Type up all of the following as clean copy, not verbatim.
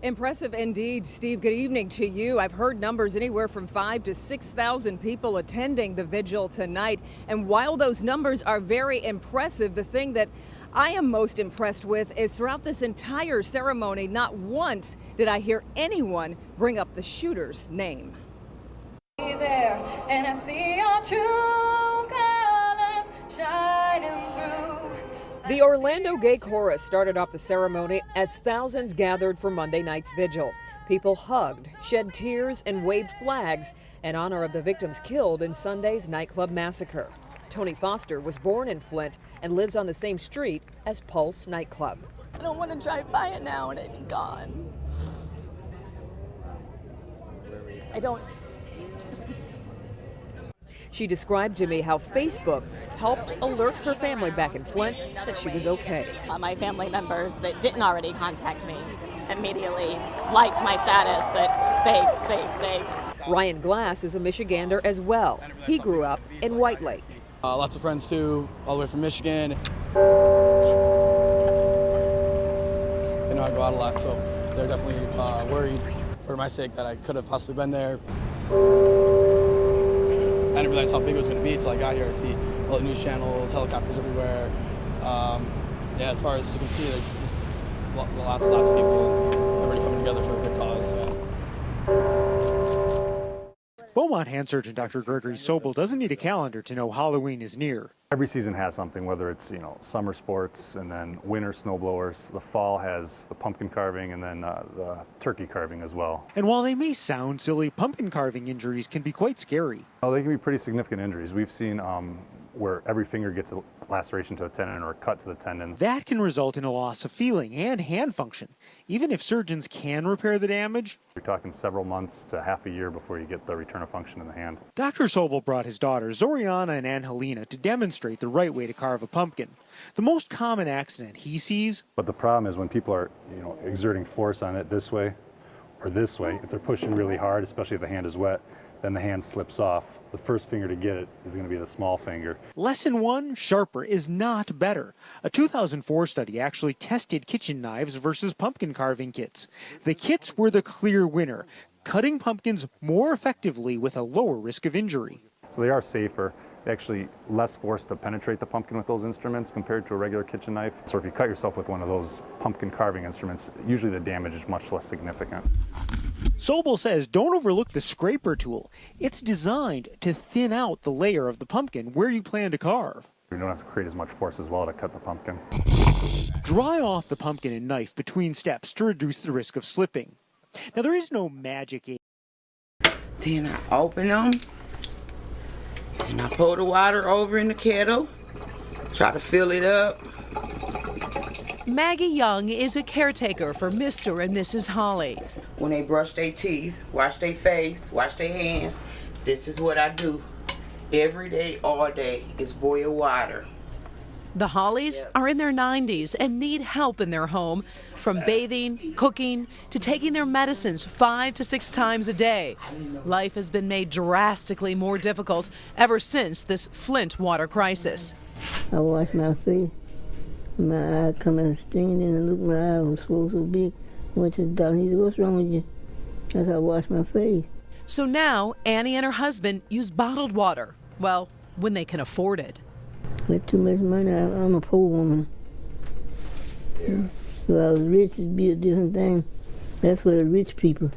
Impressive indeed, Steve. Good evening to you. I've heard numbers anywhere from 5,000 to 6,000 people attending the vigil tonight. And while those numbers are very impressive, the thing that I am most impressed with is throughout this entire ceremony, not once did I hear anyone bring up the shooter's name. There, and I see your true colors shining through. The Orlando Gay Chorus started off the ceremony as thousands gathered for Monday night's vigil. People hugged, shed tears, and waved flags in honor of the victims killed in Sunday's nightclub massacre. Tony Foster was born in Flint and lives on the same street as Pulse nightclub. I don't want to drive by it now and it's gone. I don't. She described to me how Facebook helped alert her family back in Flint that she was okay. My family members that didn't already contact me immediately liked my status that safe, safe, safe. Ryan Glass is a Michigander as well. He grew up in White Lake. Lots of friends too, all the way from Michigan. You know, I go out a lot, so they're definitely worried for my sake that I could have possibly been there. I didn't realize how big it was going to be until I got here. I see all the news channels, helicopters everywhere. Yeah, as far as you can see, there's just lots of people, everybody coming together for a good cause. Yeah. Beaumont Hand Surgeon Dr. Gregory Sobel doesn't need a calendar to know Halloween is near. Every season has something, whether it's, summer sports and then winter snowblowers. The fall has the pumpkin carving and then the turkey carving as well. And while they may sound silly, pumpkin carving injuries can be quite scary. Oh, they can be pretty significant injuries. We've seen where every finger gets a laceration to a tendon or a cut to the tendon. That can result in a loss of feeling and hand function. Even if surgeons can repair the damage, you're talking several months to half a year before you get the return of function in the hand. Dr. Sobel brought his daughters Zoriana and Angelina to demonstrate the right way to carve a pumpkin. The most common accident he sees. But the problem is when people are, exerting force on it this way or this way, if they're pushing really hard, especially if the hand is wet, then the hand slips off. The first finger to get it is going to be the small finger. Lesson 1, sharper is not better. A 2004 study actually tested kitchen knives versus pumpkin carving kits. The kits were the clear winner, cutting pumpkins more effectively with a lower risk of injury. So they are safer. Actually less force to penetrate the pumpkin with those instruments compared to a regular kitchen knife. So if you cut yourself with one of those pumpkin carving instruments, usually the damage is much less significant. Sobel says don't overlook the scraper tool. It's designed to thin out the layer of the pumpkin where you plan to carve. You don't have to create as much force as well to cut the pumpkin. Dry off the pumpkin and knife between steps to reduce the risk of slipping. Now there is no magic aid. Then I open them. And I pour the water over in the kettle, try to fill it up. Maggie Young is a caretaker for Mr. and Mrs. Holly. When they brush their teeth, wash their face, wash their hands, this is what I do. Every day, all day, is boil water. The Hollies are in their 90s and need help in their home, from bathing, cooking, to taking their medicines 5 to 6 times a day. Life has been made drastically more difficult ever since this Flint water crisis. I wash my face. My eye coming stinging in and look, my eye was so big. Went to the doctor, he said, "What's wrong with you?" I said, "I wash my face." So now Annie and her husband use bottled water. Well, when they can afford it. With too much money, I'm a poor woman. Yeah. If I was rich, it'd be a different thing. That's for the rich people.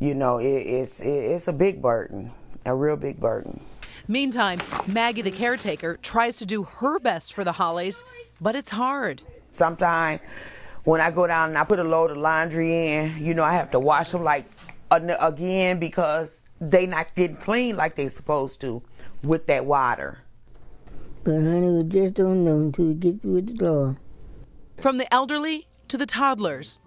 It's a big burden, a real big burden. Meantime, Maggie, the caretaker, tries to do her best for the Hollies, but it's hard. Sometimes when I go down and I put a load of laundry in, I have to wash them again because they not getting clean like they supposed to with that water. But honey, we just don't know until we get through with the law. From the elderly to the toddlers,